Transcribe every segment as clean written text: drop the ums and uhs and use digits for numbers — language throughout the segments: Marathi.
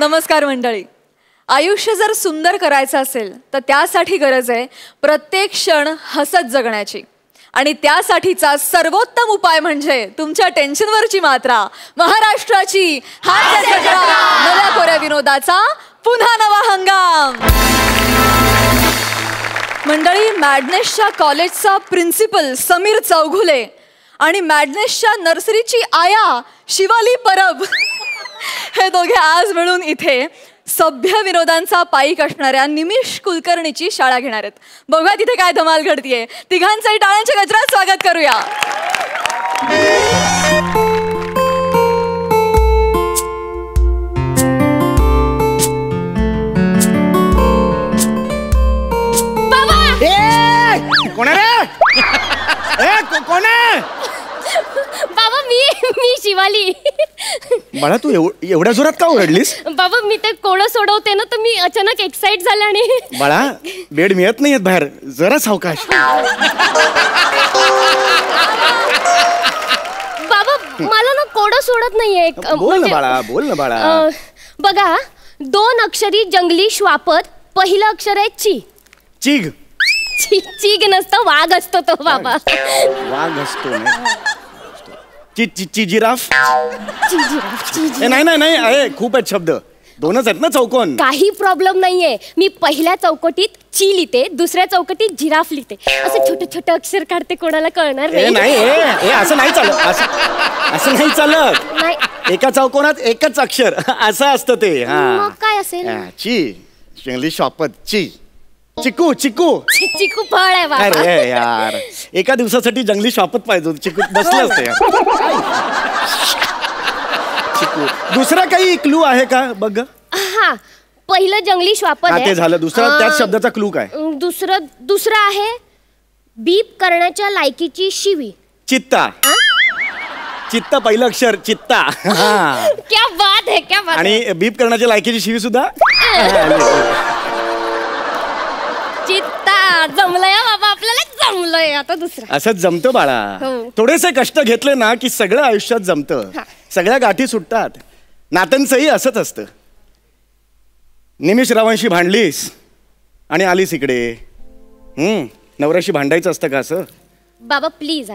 नमस्कार मंडळी. आयुष्य जर सुंदर करायचं असेल तर त्यासाठी गरज आहे प्रत्येक क्षण हसत जगण्याची. आणि त्यासाठीचा सर्वोत्तम उपाय म्हणजे तुमच्या टेन्शनवरची मात्रा महाराष्ट्राची हास्य जत्रा. नव्या कोऱ्या विनोदाचा पुन्हा नवा हंगाम. मंडळी, मॅडनेसच्या कॉलेजचा प्रिन्सिपल समीर चौघुले आणि मॅडनेसच्या नर्सरीची आया शिवाली परब हे दोघे आज मिळून इथे सभ्य विनोदांचा पाईक असणाऱ्या निमिष कुलकर्णीची शाळा घेणार आहेत. बघा तिथे काय धमाल घडतीये. तिघांचंही टाळ्यांच्या गजरात स्वागत करूया. कोण रे? कोण आहे? बाबा मी शिवाली. बाळा तू एवढ्या जोरात का ओरडलीस? बाबा मी ते कोडं सोडवते ना तर मी अचानक एक्साइट झाले. आणि बाळा बेड मिळत नाहीयेत बाहेर, जरा सावकाश. बाबा मला ना कोडं सोडत नाहीये. बोल ना बाळा, बोल ना बाळा. बघा, 2 अक्षरी जंगली श्वापद. पहिलं अक्षर आहे ची. चिग. चीग नसतं, वाघ असतो तो बाबा. वाघ असतो. जिराफ. नाही नाही नाही, अरे खूप आहेत शब्द, 2च आहेत ना चौकोन. काही प्रॉब्लेम नाहीये. मी पहिल्या चौकटीत ची लिहिते, दुसऱ्या चौकटीत जिराफ लिहिते. असं छोटे छोटे अक्षर काढते, कोणाला कळणार नाही. असं नाही चालत, असं नाही चालत. एका चौकोनात एकच अक्षर असं असतं ते. मग काय असेल? ची, इंग्लिश शॉपत. ची, चिकू. चिकू फळ आहे बाबा. अरे यार, एका दिवसासाठी जंगली शॉपत पाहिजे. चिकू बसलं असतं यार. चिकू. दुसरा काही क्लू आहे का बघ? हा, पहिलं जंगली श्वापद आहे. ते झालं. दुसरा त्याच शब्दाचा क्लू काय? दुसरा आहे बीप करण्याच्या लायकीची शिवी. चित्ता. चित्ता पहिलं अक्षर. चित्ता. क्या बात है, क्या बात. आणि बीप करण्याच्या लायकीची शिवी सुद्धा. चित्ता. जमलंय बाबा, आपल्याला जमलंय. आता दुसरं असंच जमतं बाळा. थोडेसे कष्ट घेतले ना की सगळं आयुष्यात जमतं. सगळ्या गाठी सुटतात. नात्यांचंही असंच असतं. निमिष रावांशी भांडलीस आणि आलीस इकडे. नवऱ्याशी भांडायचं असतं का असं? बाबा प्लीज,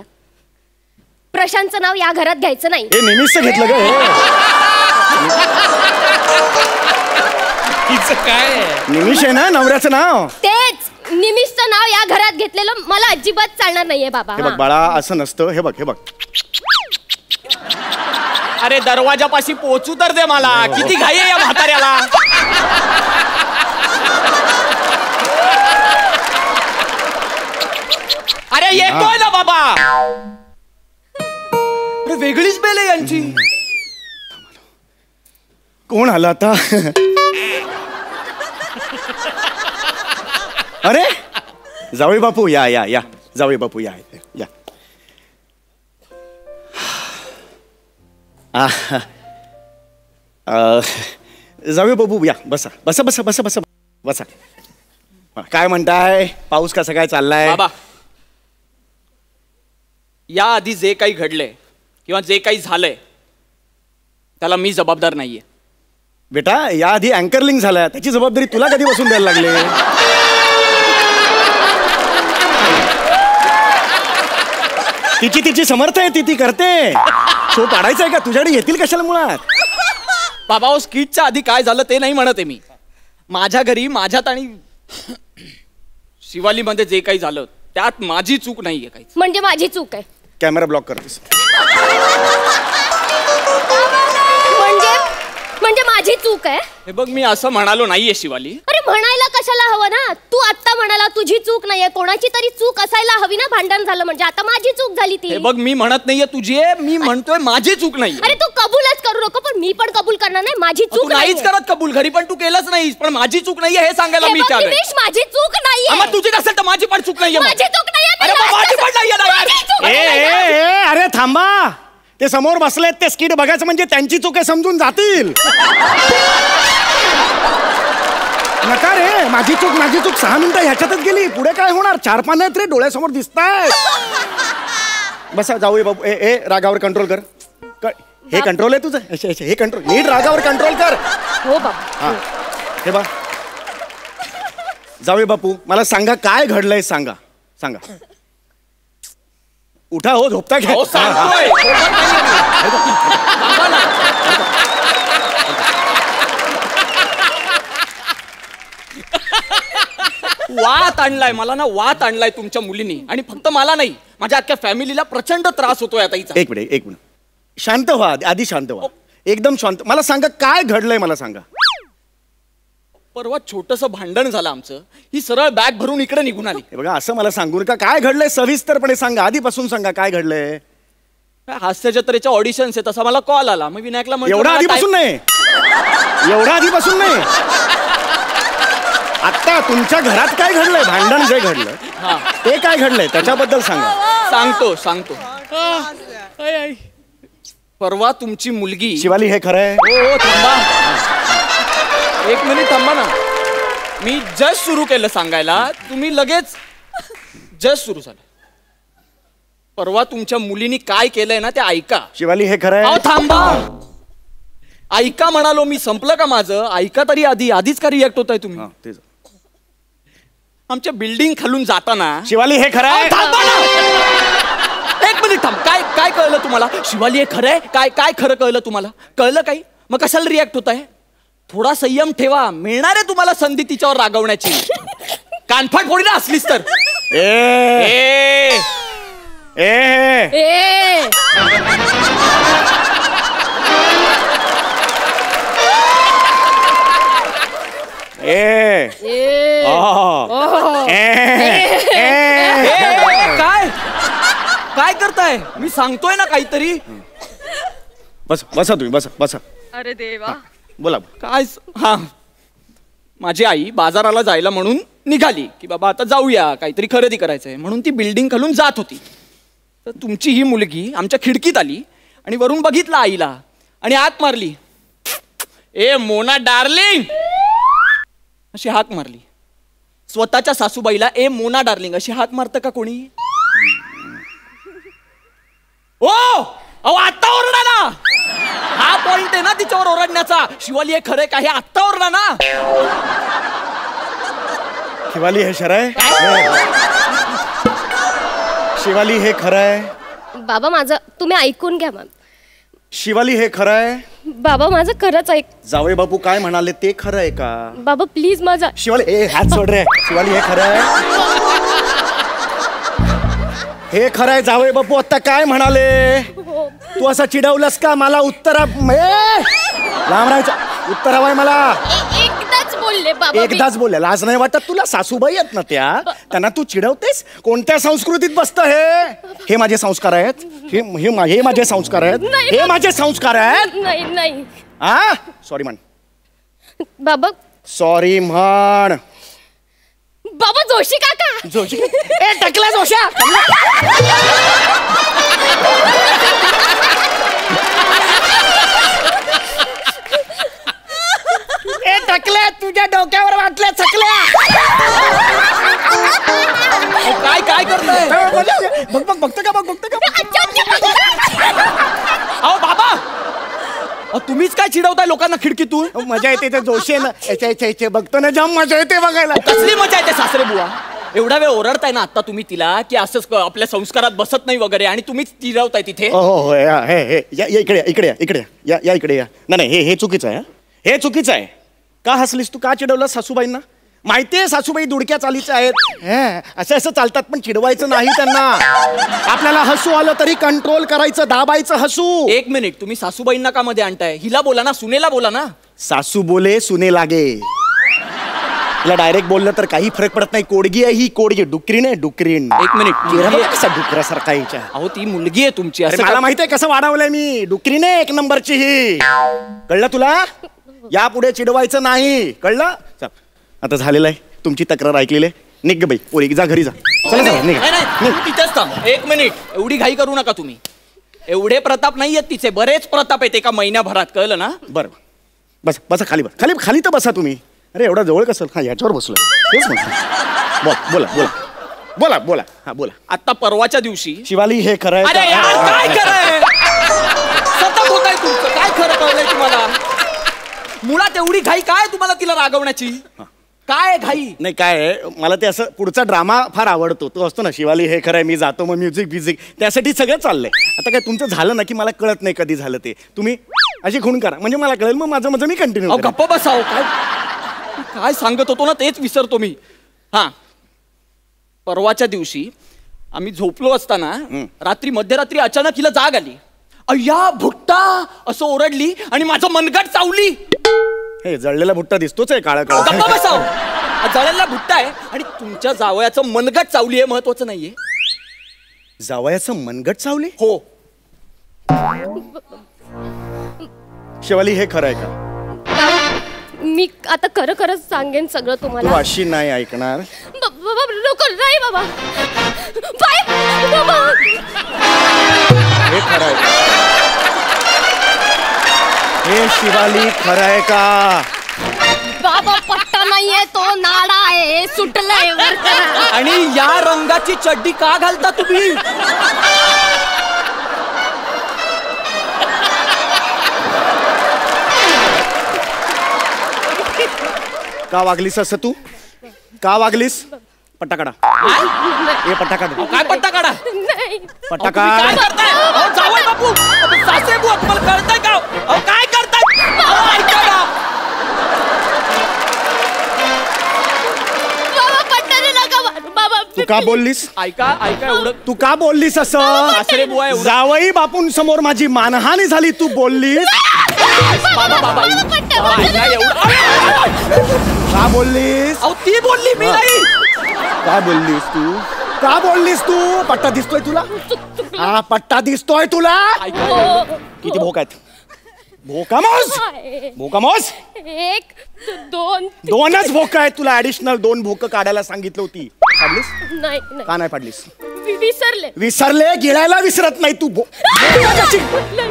प्रशांतचं नाव या घरात घ्यायचं नाही. हे निमिषचं घेतलं ग. काय निमिष आहे ना नवऱ्याचं नाव? तेच, निमिषचं नाव या घरात घेतलेलं मला अजिबात चालणार नाहीये बाबा. हे बघ बाळा, असं नसतं. हे बघ. अरे दरवाजापाशी पोहोचू तर दे मला. किती घाई आहे या म्हाताऱ्याला. अरे येतोय ना बाबा. अरे वेगळीच बेल आहे यांची. कोण आला आता? अरे जावई बापू, या. जावई बापू या. जावई बापू या. बसा. काय म्हणताय? पाऊस कसा काय चाललाय? बाबा, या आधी जे काही घडलंय किंवा जे काही झालंय त्याला मी जबाबदार नाहीये. बेटा, या आधी अँकरलिंग झालाय, त्याची जबाबदारी तुला कधी बसून द्यायला लागले? तिची समर्थ आहे, ती करते. शो पाडायचा आहे का? तुझ्याकडे येतील कशाला मुळात? बाबा, स्किटच्या आधी काय झालं ते नाही म्हणत आहे मी. माझ्या घरी, माझ्यात आणि शिवालीमध्ये जे काही झालं त्यात माझी चूक नाहीये काही. म्हणजे माझी चूक आहे? कॅमेरा ब्लॉक करतेस. म्हणजे माझी चूक आहे? हे बघ, मी असं म्हणालो नाहीये शिवाली. अरे म्हणायला कशाला हवं ना? तू आत्ता म्हणाला तुझी चूक नाहीये. कोणाची तरी चूक असायला हवी ना. भांडण झालं म्हणजे आता माझी चूक झाली ती. हे बघ, मी म्हणत नाहीये तुझी आहे, मी म्हणतोय माझी चूक नाही. अरे तू कबूलच करू नको, पण मी पण कबूल करणार नाही माझी चूक नाहीच करत कबूल. घरी पण तू केलंच नाहीस, पण माझी चूक नाहीये हे सांगायला मी चाललोय. माझी चूक नाहीये. मग तुझी नसेल तर माझी पण चूक नाहीये. माझी चूक नाहीये. माझी पण नाहीये. अरे थांबा. ते समोर बसलेत, ते स्किट बघायचं म्हणजे त्यांची चूक आहे समजून जातील. नका रे, माझी चूक 6 मिनिटं ह्याच्यातच गेली. पुढे काय होणार? 4 पानं आहेत रे, डोळ्यासमोर दिसतायत. बसा जाऊ बाबू. रागावर कंट्रोल कर. हे कंट्रोल आहे तुझं? हे कंट्रोल. नीट रागावर कंट्रोल कर. हो बाबा. हा हे बा जावे बापू मला सांगा काय घडलंय सांगा सांगा. उठा हो झोपता घ्या. अहो, सांगतोय. थांबा ना. वात आणलाय मला ना, वात आणलाय तुमच्या मुलीनी. आणि फक्त मला नाही, माझ्या अख्ख्या फॅमिलीला प्रचंड त्रास होतोय आता हिचा. एक मिनिट शांत व्हा आधी शांत व्हा एकदम शांत. मला सांगा काय घडलंय मला सांगा. परवा छोटंसं भांडण झालं आमचं. ही सरळ बॅग भरून इकडे निघून आली. हे बघा असं मला सांगू नका. काय घडलंय सविस्तरपणे सांगा. आधीपासून सांगा काय घडलंय. हास्य जत्रेच्या ऑडिशन्स आहेत असा मला कॉल आला. मग विनायकला म्हटलं, एवढा मला आधीपासून नाही एवढा आधीपासून नाही. आता तुमच्या घरात काय घडलंय भांडण जे घडलं ते काय घडलंय त्याच्याबद्दल सांगा. सांगतो. परवा तुमची मुलगी शिवाली हे खरंय. हो थांबा, एक मिनिट थांबा ना. मी जस्ट सुरू केलं सांगायला, तुम्ही लगेच जस्ट सुरू झालं. परवा तुमच्या मुलीनी काय केलंय ना ते ऐका. शिवाली हे खरंय. अहो थांबा, ऐका म्हणालो मी. संपलं का माझं? ऐका तरी आधीच का रिॲक्ट होताय तुम्ही? तेच. आमच्या बिल्डिंग खालून जाताना शिवाली हे खरंय. थांबा ना, एक मिनिट थांब. काय कळलं तुम्हाला? शिवाली हे खरंय. काय खरं कळलं तुम्हाला? कळलं काही? मग कशाला रिॲक्ट होताय? थोडा संयम ठेवा. मिळणार आहे तुम्हाला संधी तिच्यावर रागवण्याची. कानफाट फोडी ना असलीस तर. ए काय करताय? मी सांगतोय ना काहीतरी. बसा तुम्ही बसा. अरे देवा. बोला. काय? हा, माझी आई बाजाराला जायला म्हणून निघाली की बाबा आता जाऊया, काहीतरी खरेदी करायचंय म्हणून ती बिल्डिंग खालून जात होती. तर तुमची ही मुलगी आमच्या खिडकीत आली आणि वरून बघितलं आईला आणि हाक मारली. ए मोना डार्लिंग अशी हाक मारली. स्वतःच्या सासूबाईला ए मोना डार्लिंग अशी हाक मारतं का कोणी? ओ अहो आत्ता ओरडा ना. हा पॉइंट आहे ना तिच्यावर ओरडण्याचा. शिवाली हे खरंय का हे आत्ता ओरडा ना. शिवाली हे शरय. शिवाली हे खरंय. बाबा माझं तुम्ही ऐकून घ्या. शिवाली हे खरंय. बाबा माझं खरंच ऐक. जावई बापू काय म्हणाले ते खरं आहे का? बाबा प्लीज माझा. शिवाली हात सोड रे. शिवाली हे खरंय. हे खरंय. जावई बापू आता काय म्हणाले? तू असं चिडवलंस का मला? उत्तर लांब राहायचं. उत्तर हवंय मला. एकदाच बोलले बाबा. एकदाच बोलले. लाज नाही वाटत तुला? सासूबाई आहेत ना त्या, त्यांना तू चिडवतेस? कोणत्या संस्कृतीत बसतं हे? हे माझे संस्कार आहेत. हे माझे संस्कार आहेत. हे माझे संस्कार आहेत. नाही. हा सॉरी म्हण. बाबा सॉरी म्हण. बाबा जोशी काका. जोशी ए टकला जोशा. ए टकल्या तुझ्या डोक्यावर वाटल्या चकल्या. काय करताय? बघतो का अहो बाबा, तुम्हीच काय चिडवताय लोकांना खिडकीतून? मजा येते ते जोशी आहे ना. याचे बघतो ना जाम मजा येते बघायला. कसली मजा येते सासरे बुवा? एवढा वेळ ओरडताय ना आता तुम्ही तिला की असंच आपल्या संस्कारात बसत नाही वगैरे आणि तुम्हीच चिडवताय तिथे. हो इकडे या. नाही हे चुकीचं आहे. हे चुकीचं आहे. का हसलीस तू? का चिडवलं सासूबाईंना? माहितीये सासूबाई दुडक्या चालीच्या आहेत. असं चालतात पण चिडवायचं नाही त्यांना. आपल्याला हसू आलं तरी कंट्रोल करायचं, दाबायचं हसू. एक मिनिट, तुम्ही सासूबाईंना का मध्ये आणताय? हिला बोला ना, सुनेला बोला ना. सासू बोले सुने लागे. तिला डायरेक्ट बोललं तर काही फरक पडत नाही. कोडगी आहे ही. कोडगी डुकरीन आहे. डुकरीन. एक मिनिट, कसा डुकऱ्यासारखा हिच्या. अहो ती मुलगी आहे तुमची. असं मला माहितीये कसं वाढवलंय मी. डुकरीन आहे एक नंबरची ही. कळलं तुला? यापुढे चिडवायचं नाही. कळलं? आता झालेलं आहे. तुमची तक्रार ऐकलेली आहे. निघ बाई पोरी, जा घरी जा. चला निघ. तिथेच थांब. एक मिनिट, एवढी घाई करू नका तुम्ही. एवढे प्रताप नाही आहेत तिचे. बरेच प्रताप आहेत एका महिन्याभरात. कळलं ना? बरं बसा खाली. खाली तर बसा तुम्ही. अरे एवढा जवळ कसं? हा याच्यावर बसलोय. तेच म्हणतो. बोला. हा बोला. आता परवाच्या दिवशी शिवाली हे खरंय. अरे यार काय खरंय? सतत होत आहे तुमचं. काय खरं कळलंय तुम्हाला? मुळात एवढी घाई काय तुम्हाला तिला रागवण्याची? काय घाई? नाही काय आहे, मला ते असं पुढचा ड्रामा फार आवडतो. तो असतो ना, शिवाली हे खरंय, मी जातो, मग म्युझिक त्यासाठी सगळं चाललंय. आता काय तुमचं झालं ना की मला कळत नाही कधी झालं ते. तुम्ही अशी खूण करा म्हणजे मला कळेल, मग माझं मी कंटिन्यू. गप्प बसाव. काय काय सांगत होतो ना तेच विसरतो मी. हा, परवाच्या दिवशी आम्ही झोपलो असताना रात्री मध्यरात्री अचानक हिला जाग आली. अय्या भुट्टा असं ओरडली आणि माझं मनगट चावली. हे जळलेला भुट्टा दिसतोच आहे, काळा गप्पा काळा. बसाव. जळलेला भुट्टा आहे आणि तुमच्या जावयाचं मनगट चावली आहे, महत्वाचं नाहीये. जावयाचं मनगट चावली? हो. शिवाली हे खरं आहे का? मी आता खरंच सांगेन सगळं तू तुम्हाला. अशी नाही ऐकणार. बाबा नको, नाही बाबा. बाबा हे खरं आहे का? हे शिवाली खरं आहे का? बाबा पट्टा नाहीये, तो नाडा आहे, सुटलाय वरचा. आणि या रंगाची चड्डी का घालता तुम्ही? का वागलीस असं तू? का वागलीस? पट्टा काढा. हे पट्टा काढा. काय पट्टा काढा? नाही. पट्टा काय काढ. करताय? जावई बापू, सासरे बुवा, तुम्हाला कळतंय का? काय करताय? ऐका ना. बाबा पट्टा दे नका मारू. बाबा तू का बोललीस? ऐका एवढं. तू का बोललीस असं? सासरे बुवा एवढं. जावई बापूंसमोर माझी मानहानी झाली, तू बोललीस? बाबा ऐका एवढं. का बोललीस? अहो ती बोलली, मी नाही. का बोललीस तू? का बोललीस तू? पट्टा दिसतोय तुला? हा पट्टा दिसतोय तुला? ऐका. किती भोक आहेत? भोकामोस. भोकामोस. 1 2 दोनच भोक आहेत तुला. ऍडिशनल 2 भोक काढायला सांगितलं होती. पाडलीस? नाही का नाही पाडलीस? विसरले. विसरले? गिळायला विसरत नाही तू.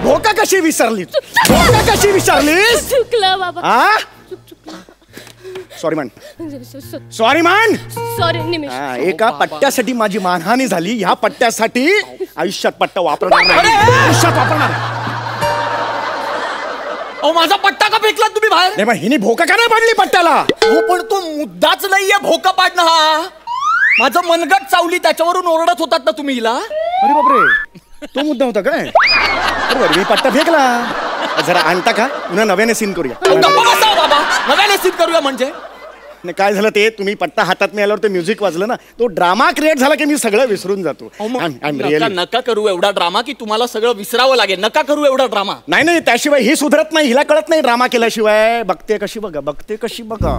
भोका कशी विसरलीस? भोका कशी विसरलीस? चुकलं बाबा. हा सॉरी मान. सॉरी मान. सॉरी निमिष. एका पट्ट्यासाठी माझी मानहानी झाली. ह्या पट्ट्यासाठी आयुष्यात पट्टा वापरणार नाही. आयुष्यात वापरणार नाही. अहो माझा पट्टा का फेकला तुम्ही बाहेर? नाही पण हिने भोका का नाही पाडली पट्ट्याला? हो पण तो मुद्दाच नाहीये भोका पाडणं हा. माझं मनगट चावली त्याच्यावरून ओरडत होतात ना तुम्ही हिला. अरे बापरे, तो मुद्दा होता काय? बरोबर, मी पट्टा फेकला. जरा आणता का? पुन्हा नव्याने सीन करूया. गप्पा बसाव बाबा, नव्याने सीन करूया म्हणजे. नाही काय झालं ते, तुम्ही पट्टा हातात मिळाल्यावर ते म्युझिक वाजलं ना, तो ड्रामा क्रिएट झाला की मी सगळं विसरून जातो. नका करू एवढा ड्रामा की तुम्हाला सगळं विसरावं लागेल. नका करू एवढा ड्रामा. नाही त्याशिवाय ही सुधरत नाही. हिला कळत नाही ड्रामा केल्याशिवाय. बघते कशी बघा.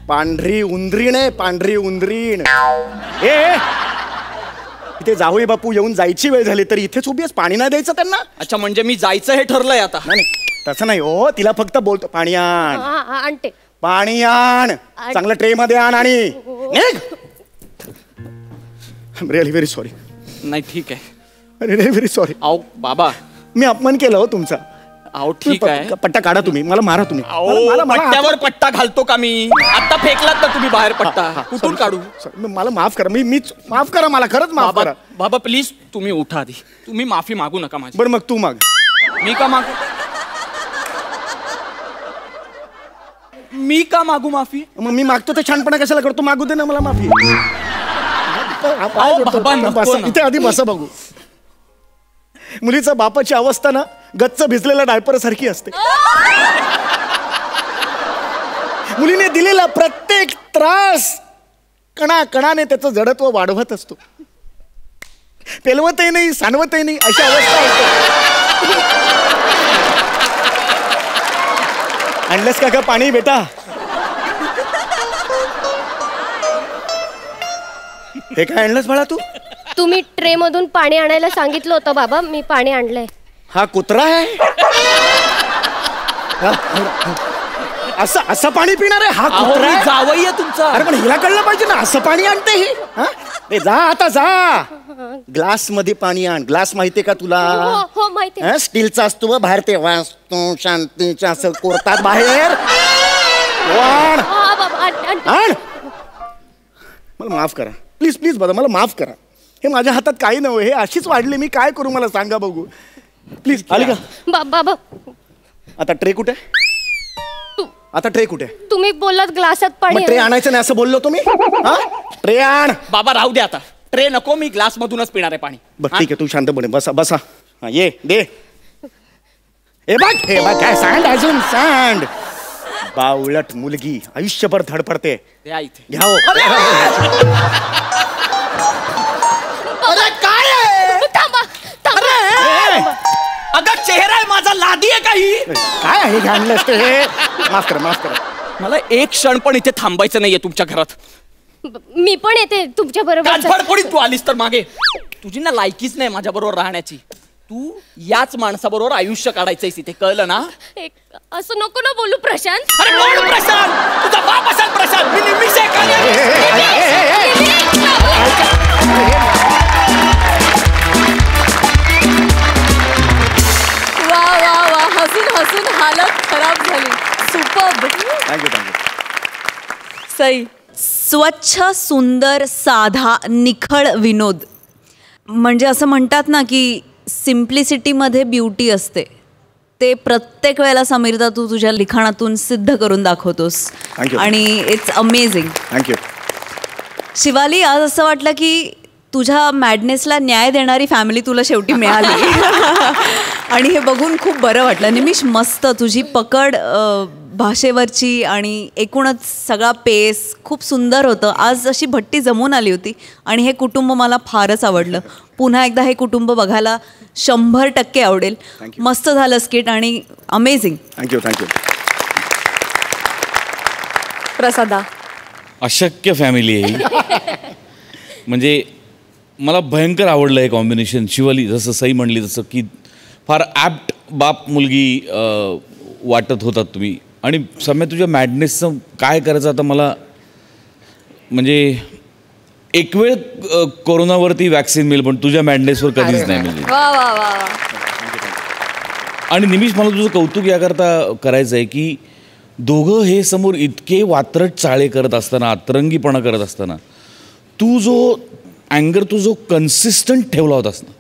पांढरी उंदरीण आहे, पांढरी उंदरीण. ए इथे जावई बापू येऊन जायची वेळ झाली तरी इथेच उभी आहेस. पाणी नाही द्यायचं त्यांना? अच्छा म्हणजे मी जायचं हे ठरलंय आता. नाही तसं नाही हो, तिला फक्त बोलतो पाणी आण. आणते. पाणी आण, चांगलं ट्रे मध्ये आण आणि रिअली व्हेरी सॉरी. नाही ठीक आहे. Really very sorry. अहो बाबा, मी अपमान केला हो तुमचा. अहो ठीक आहे. पट्टा काढा तुम्ही, मला मारा तुम्ही. पट्ट्यावर पट्टा घालतो का मी? आता फेकलात ना तुम्ही बाहेर पट्टा. कुठून काढू? मला माफ करा. मी माफ करा मला, खरंच माफ करा. बाबा प्लीज तुम्ही उठा आधी. तुम्ही माफी मागू नका माझी. बरं मग तू माग. मी का मागू? मी का मागू माफी? मग मी मागतो तर छानपणा कशाला करतो? मागू दे ना मला माफी. बाबा, नको ना. इथे आधी बसा बघू. मुलीचा बापाची अवस्था ना गच्च भिजलेल्या डायपर सारखी असते. मुलीने दिलेला प्रत्येक त्रास कणाकणाने त्याचं जडत्व वाढवत असतो. पेलवतही नाही, सांडवतही नाही, अशी अवस्था होते. आणलंस का पाणी बेटा? हे काय आणलंस बाळा तू? तुम्ही ट्रे मधून पाणी आणायला सांगितलं होतं बाबा, मी पाणी आणलंय. हा कुत्रा आहे? असं पाणी पिणार आहे हा कुत्रा आहे? जावई आहे तुमचा. अरे पण हिला कळलं पाहिजे ना, असं पाणी आणते ही. ए जा आता जा, ग्लास मध्ये पाणी आण. ग्लास माहितीये का तुला? हो माहिती. स्टीलचा असतो व बाहेर ते वास्तू शांतीच्या असं कोरतात बाहेर. आण आण. मला माफ करा प्लीज प्लीज बघा, मला माफ करा. हे माझ्या हातात काही नव्हे. हे अशीच वाढली, मी काय करू मला सांगा बघू प्लीज. आली का बाबा? आता ट्रे कुठे? आता ट्रे कुठे? तुम्ही बोललात ग्लासात पाणी मग ट्रे आणायचं नाही असं बोललो तुम्ही? हा ट्रे आण. बाबा राहू दे आता, ट्रे नको, मी ग्लास मधूनच पिणार आहे पाणी. बरं ठीक आहे, तू शांत बने, बसा बसा. हा, ये दे. हे बघ काय सँड, अजून सँड. बावळट मुलगी आयुष्यभर धडपडते. द्या इथे. घ्या हो. काय आहे? थांबा. अगं चेहरा आहे माझा, लादी आहे काही. काय आहे हे आणलंस ते? हे माफ करा. मला एक क्षण पण इथे थांबायचं नाहीये तुमच्या घरात. मी पण येते तुमच्या बरोबर. फडफडीत तू आलीस तर मागे. तुझी ना लायकीच नाही माझ्या बरोबर राहण्याची. तू याच माणसाबरोबर आयुष्य काढायचंयस इथे, कळलं ना? असं नको ना बोलू प्रशांत. अरे कोण प्रशांत? तुझा बाप असाल प्रशांत. मी निमिष आहे का? वा वा वा, हसून हालत खराब झाली. सुपर्ब. थँक्यू. सई. स्वच्छ, सुंदर, साधा, निखळ विनोद. म्हणजे असं म्हणतात ना की सिम्प्लिसिटीमध्ये ब्युटी असते. ते प्रत्येक वेळेला समीरदा तू तुझ्या लिखाणातून सिद्ध करून दाखवतोस. Thank you. आणि इट्स अमेझिंग. थँक्यू. शिवाली, आज असं वाटलं की तुझ्या मॅडनेसला न्याय देणारी फॅमिली तुला शेवटी मिळाली. आणि हे बघून खूप बरं वाटलं. निमिष, मस्त तुझी पकड भाषेवरची आणि एकूणच सगळा पेस खूप सुंदर होतं. आज अशी भट्टी जमून आली होती आणि हे कुटुंब मला फारच आवडलं. पुन्हा एकदा हे कुटुंब बघायला 100% आवडेल. मस्त झालं स्किट आणि अमेझिंग. थँक्यू. प्रसादा. अशक्य फॅमिली आहे. म्हणजे मला भयंकर आवडलं हे कॉम्बिनेशन. शिवाली जसं सई म्हणली तसं की फार ॲप्ट बाप मुलगी वाटत होतात तुम्ही. आणि सम्या, तुझ्या मॅडनेसचं काय करायचं आता मला, म्हणजे एक वेळ कोरोनावरती वॅक्सिन मिळेल पण तुझ्या मॅडनेसवर कधीच नाही मिळेल. वा वा वा. आणि निमिष, मला तुझं कौतुक याकरता करायचं आहे की दोघं हे समोर इतके वात्रट चाळे करत असताना, अतरंगीपणा करत असताना तू जो अँगर, तू जो कन्सिस्टंट ठेवला होतास ना,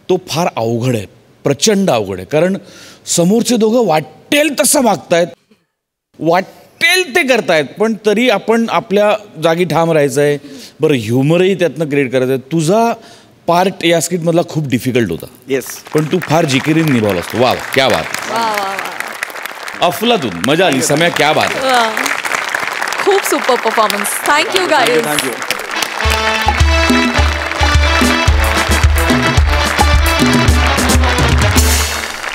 तो फार अवघड आहे, प्रचंड अवघड आहे. कारण समोरचे दोघं वाटेल तसं वागतायत, वाटेल ते करतायत, पण तरी आपण आपल्या जागी ठाम राहायचं आहे. बरं, ह्युमरही त्यातनं क्रिएट करायचं आहे. तुझा पार्ट या स्किटमधला खूप डिफिकल्ट होता. येस. पण तू फार जिकिरीने निभावला असतो. वा, क्या बात. अफलातून मजा आली. सम्या, क्या बात. खूप super performance. Thank you guys. Thank you.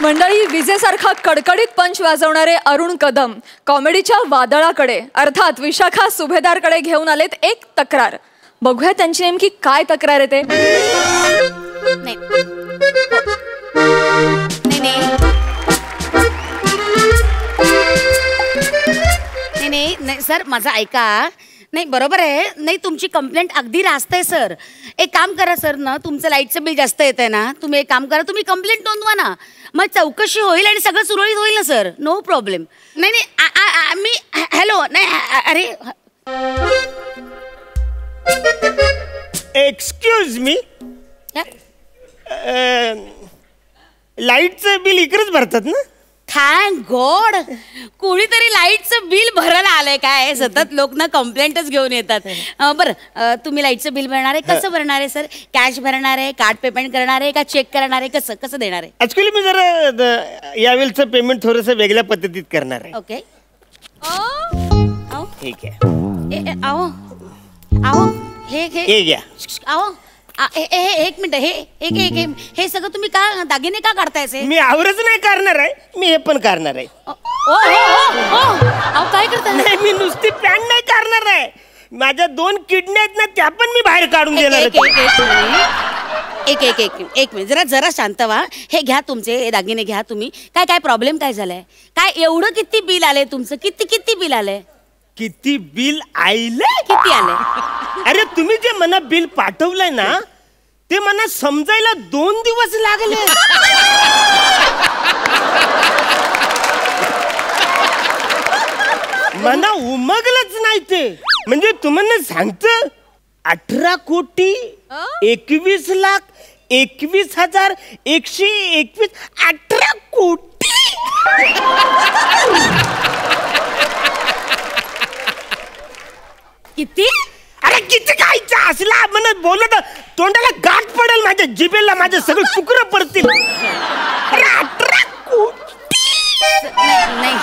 मंडळी, विजेसारखा कडकडीत पंच वाजवणारे अरुण कदम कॉमेडीच्या वादळाकडे अर्थात विशाखा सुभेदारकडे घेऊन आलेत एक तक्रार. बघूया त्यांची नेमकी काय तक्रार आहे ते. नाही सर, माझं ऐका. नाही बरोबर आहे. नाही, तुमची कंप्लेंट अगदी रास्त आहे सर. एक काम करा सर, ना तुमचं लाईटचं बिल जास्त येत आहे ना, तुम्ही एक काम करा, तुम्ही कंप्लेंट नोंदवा ना. मग चौकशी होईल आणि सगळं सुरळीत होईल ना सर. No problem. नाही मी हॅलो. नाही अरे एक्सक्यूज मी, लाईटचं बिल इकडेच भरतात ना? थँक गॉड, कोणीतरी लाईटचं बिल भरायला आलंय. काय सतत लोक ना कंप्लेंटच घेऊन येतात. बरं, तुम्ही लाईटचं बिल भरणार आहे? कसं भरणार आहे सर? कॅश भरणार आहे, कार्ड पेमेंट करणार आहे का चेक करणार आहे? कसं कसं देणार आहे? ऍक्च्युली मी जरा यावेळचं पेमेंट थोडंसं वेगळ्या पद्धतीत करणार आहे. ओके, ठीक आहे. आओ आओ, हे हे घ्या. आओ, एक मिनिट. हे सगळं तुम्ही का दागिने का काढताय? मी आवरच नाही करणार आहे, मी हे पण करणार आहे. काय करताय? नाही, मी नुसती पॅन्ट नाही करणार आहे. माझ्या 2 किडनी आहेत ना, त्या पण मी बाहेर काढून देणार आहे. एक मिनिट, जरा शांत व्हा. हे घ्या, तुमचे दागिने घ्या तुम्ही. काय प्रॉब्लेम काय झालाय? काय एवढं किती बिल आलंय तुमचं? किती बिल आलंय? किती बिल आलंय? किती आलंय? अरे तुम्ही जे मला बिल पाठवलंय ना, ते मला समजायला 2 दिवस लागले. मला उमगलंच नाही ते. म्हणजे तुम्हाला सांगतं, 18 कोटी 21 लाख 21,121 18 कोटी. किती? अरे किती खायचं असला म्हणत बोलत तोंडाला गाठ पडेल, माझ्या जिभेला माझे सगळे शुक्र पडतील. अरे 18 कोटी. नाही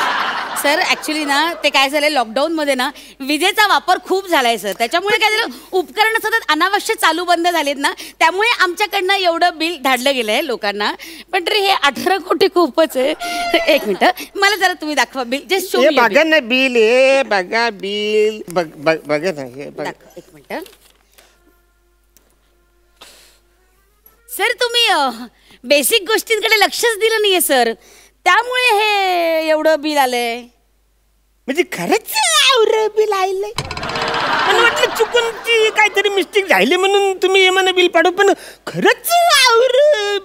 सर, ऍक्च्युली ना ते काय झालंय, लॉकडाऊन मध्ये ना विजेचा वापर खूप झालाय सर. त्याच्यामुळे काय झालं, उपकरण सतत अनावश्यक चालू बंद झालेत ना, त्यामुळे आमच्याकडनं एवढं बिल धाडलं गेलंय लोकांना. पण तरी हे 18 कोटी खूपच आहे. एक मिनिट, मला जरा तुम्ही दाखवा बिल. जस्ट शो हे बघा ना बिल, हे बघा बिल, बघा ना हे बघा. एक मिनिट सर, तुम्ही बेसिक गोष्टींकडे लक्षच दिलं नाहीये सर, त्यामुळे हे एवढं बिल आलंय. म्हणजे खरंच बिल आलंय. मला वाटलं चुकून ती काहीतरी मिस्टेक झाली म्हणून तुम्ही हे म्हणा बिल पाठव, पण खरंच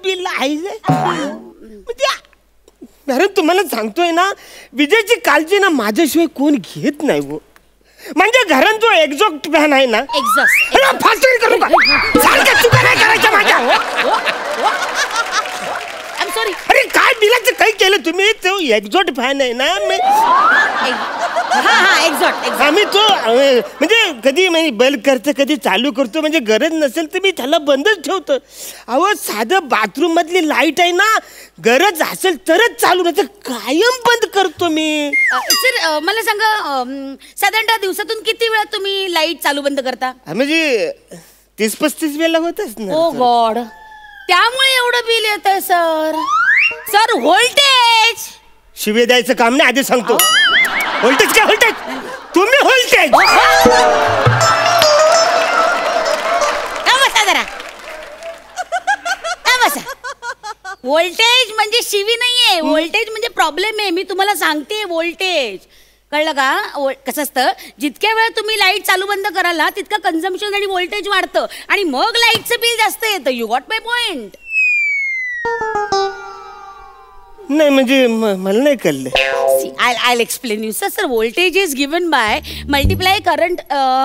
बिल आलंय. म्हणजे अरे तुम्हाला सांगतोय ना, विजेची काळजी ना माझ्याशिवाय कोण घेत नाही वो. म्हणजे घरात जो एक्झॉस्ट फॅन आहे ना, एक्झॉस्ट फास्ट करू का, सारख्या चुका नाही करायच्या माझ्या. I am sorry. अरे काय बिलाचं काही केलं तुम्ही, तो एक्झॉस्ट फॅन आहे ना मी. एक्झॉस्ट आम्ही तो म्हणजे कधी बंद करतो कधी चालू करतो, म्हणजे गरज नसेल तर मी त्याला बंदच ठेवतो. अहो साधं बाथरूम मधली लाईट आहे ना, गरज असेल तरच चालू, नाही तर कायम बंद करतो मी. सर मला सांगा, साधारणतः दिवसातून किती वेळा तुम्ही लाईट चालू बंद करता? म्हणजे 30-35 वेळा होतच ना. ओ गॉड, त्यामुळे एवढं बिल येत आहे सर. सर व्होल्टेज शिवे द्यायचं काम नाही, आधी सांगतो. व्होल्टेज काय व्होल्टेज, तुम्ही व्होल्टेज. बसा जरा, बसा. व्होल्टेज म्हणजे शिवी नाहीये, व्होल्टेज म्हणजे प्रॉब्लेम आहे. मी तुम्हाला सांगते व्होल्टेज, कळलं का? कसं असतं, जितक्या वेळा तुम्ही लाईट चालू बंद कराल ना, तितकं कन्झम्पशन आणि व्होल्टेज वाढतं आणि मग लाईटचं बिल जास्त येतं. You got my point? नाही म्हणजे मला नाही कळलं. I'll explain you. Sir, voltage is given by multiply current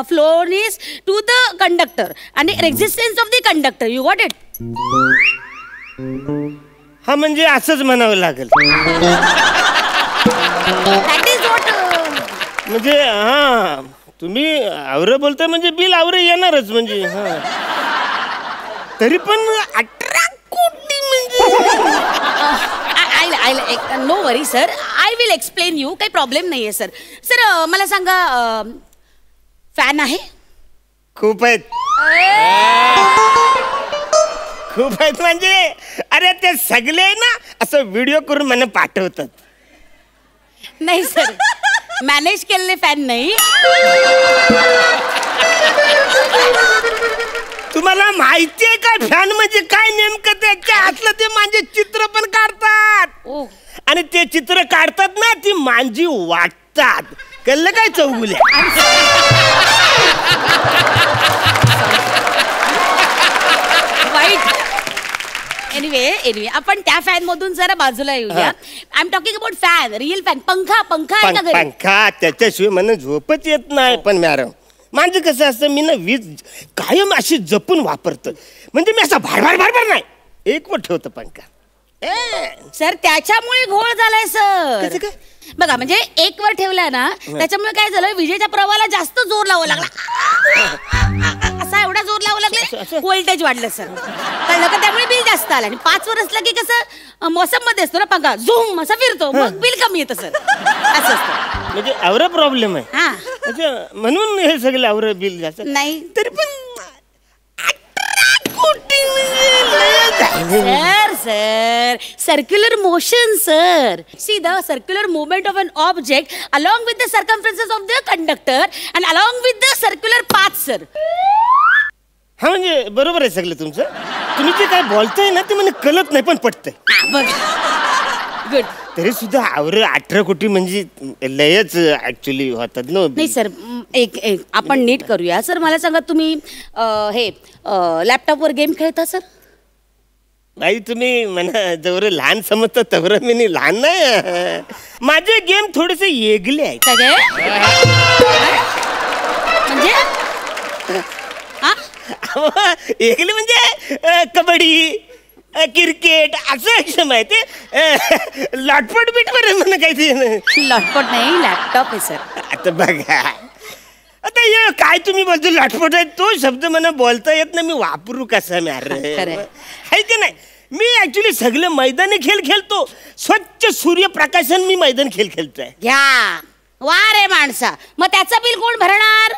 flow is to the conductor and the resistance of the conductor. You got it? हा म्हणजे असंच म्हणावं लागेल. That is what. म्हणजे हा तुम्ही आवरं बोलताय म्हणजे बिल आवरं येणारच म्हणजे. हा तरी पण 18 कोटी म्हणजे. No worry sir, I will explain you. काही प्रॉब्लेम नाहीये सर. सर मला सांगा, फॅन आहे? खूप आहेत, खूप आहेत. म्हणजे अरे ते सगळे ना असं व्हिडिओ करून मला पाठवतात. नाही सर, मॅनेज केलेले फॅन नाही. तुम्हाला माहिती आहे काय फॅन म्हणजे काय नेमकं? त्याच्या हातलं ते माझे चित्र पण काढतात. आणि ते चित्र काढतात ना, ती मांजी वाटतात. कळलं काय चौगुल्या? वाईट. एनिवे आपण त्या फॅन मधून जरा बाजूला येऊया. I am talking about fan, real fan. पंखा आहे ना घरी? पंखा त्याच्याशिवाय मला झोपच येत नाही. पण मॅडम माझं कसं असतं, मी ना वीज कायम अशी जपून वापरतो. म्हणजे मी असा भाडभाड नाही, एक वर ठेवतो पंखा. सर त्याच्यामुळे घोळ झालाय सर. काय? बघा, म्हणजे एक वर ठेवलाय ना, त्याच्यामुळे काय झालं, विजेच्या प्रवाहाला जास्त जोर लावा लागला. असा एवढा जोर लावा लागला, व्होल्टेज वाढलं सर. कळलं का? त्यामुळे बिल जास्त आलं. आणि 5 वर असलं की कसं मोसम मध्ये असतो ना पंखा, झूम असा फिरतो, मग बिल कमी येतं सर. असं असतं. म्हणजे आवरा प्रॉब्लेम आहे. हा अच्छा, म्हणून हे सगळं आवरा बिल जास्त. नाही तरी पण 18 कोटी Sir, circular motion, sir. See the circular movement of an object along with the circumferences of the conductor and along with the circular path, sir. हा म्हणजे बरोबर आहे सगळं तुमचं. तुम्ही जे काय बोलताय ना ते मला कळत नाही पण पटतंय. गुड. तरी सुद्धा आवरं 18 कोटी म्हणजे लयच ऍक्च्युली होतात ना. नाही सर, एक आपण नीट करूया. सर मला सांगा, तुम्ही हे लॅपटॉपवर गेम खेळता सर? नाही, तुम्ही मला जवळ लहान समजता तवर मी लहान नाही. माझे गेम थोडेसे येगले आहेत. म्हणजे येगले म्हणजे कबड्डी, क्रिकेट असं माहिती. लॉटपट बिटपट म्हणा काही. लॉटपट नाही, लॅपटॉप आहे सर. आता बघा, आता ये काय तुम्ही बोलतो लाटपट आहे तो शब्द मला बोलता येत नाही मी वापरू कसा खरंय. आहे की नाही मी ऍक्च्युली सगळे मैदानी खेळ खेळतो स्वच्छ सूर्यप्रकाशन मी मैदान खेळ खेळतोय घ्या वा रे माणसा मग त्याचं बिल कोण भरणार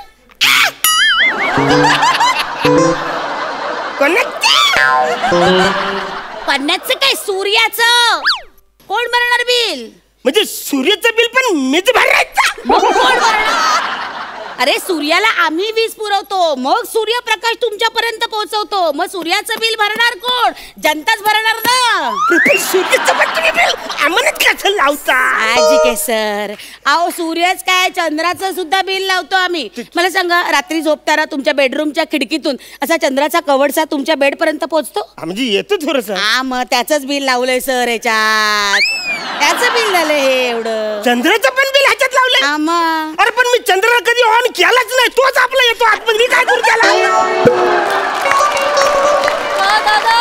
पन्नाचं काय सूर्याचं कोण भरणार बिल म्हणजे सूर्याचं बिल पण मीच भरायचं मग कोण भरणार अरे सूर्याला आम्ही वीज पुरवतो मग सूर्यप्रकाश तुमच्यापर्यंत पोहोचवतो मग सूर्याचं बिल भरणार कोण जनताच भरणार ना सूर्याचं पण तुम्ही बिल आम्हालाच कसं लावता साहजिक आहे सर अहो सूर्यच काय चंद्राचं सुद्धा बिल लावतो आम्ही मला सांगा रात्री झोपताना तुमच्या बेडरूमच्या खिडकीतून असा चंद्राचा कवडसा तुमच्या बेड पर्यंत पोहोचतो म्हणजे येतो थोडस हा मग त्याच बिल लावलंय सर याच्यात त्याचं बिल झालंय हे एवढं चंद्राचं पण बिल ह्याच्यात लावलंय हा मग अरे पण मी चंद्राला कधी ऑन केलाच नाही तोच आपला येतो आतमध्ये मी काय करू त्याला दादा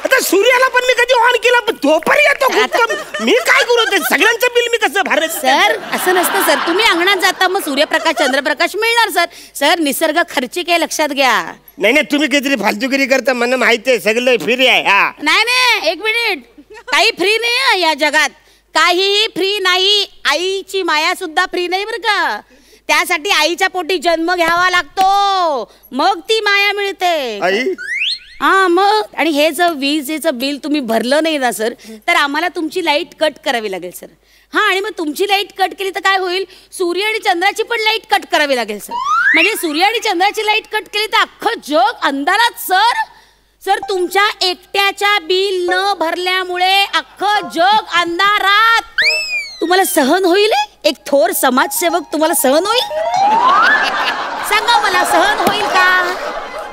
आता सूर्याला पण मी कधी ऑन केला पण तो पण येतो खूप कमी. मी काय करू ते सगळ्यांचं बिल मी कसं भरायचं सर असं नसतं सर तुम्ही अंगणात जाता मग सूर्यप्रकाश चंद्रप्रकाश मिळणार सर सर निसर्ग खर्चिक आहे लक्षात घ्या नाही नाही तुम्ही काहीतरी फालतूगिरी करता मला माहिती आहे सगळं फ्री आहे हा नाही नाही एक मिनिट काही फ्री नाही आहे या जगात काहीही फ्री नाही आईची माया सुद्धा फ्री नाही बरं का त्यासाठी आईच्या पोटी जन्म घ्यावा लागतो मग ती माया मिळते आई हा मग आणि हे जर विजेचं बिल तुम्ही भरलं नाही ना सर तर आम्हाला तुमची लाईट कट करावी लागेल सर हा आणि मग तुमची लाईट कट केली तर काय होईल सूर्य आणि चंद्राची पण लाईट कट करावी लागेल सर म्हणजे सूर्य आणि चंद्राची लाईट कट केली तर अख्खं जग अंधारात सर सर तुमच्या एकट्याच्या बिल न भरल्यामुळे अख्खं जग अंधारात तुम्हाला सहन होईल एक थोर समाजसेवक तुम्हाला सहन होईल सांगा मला सहन होईल का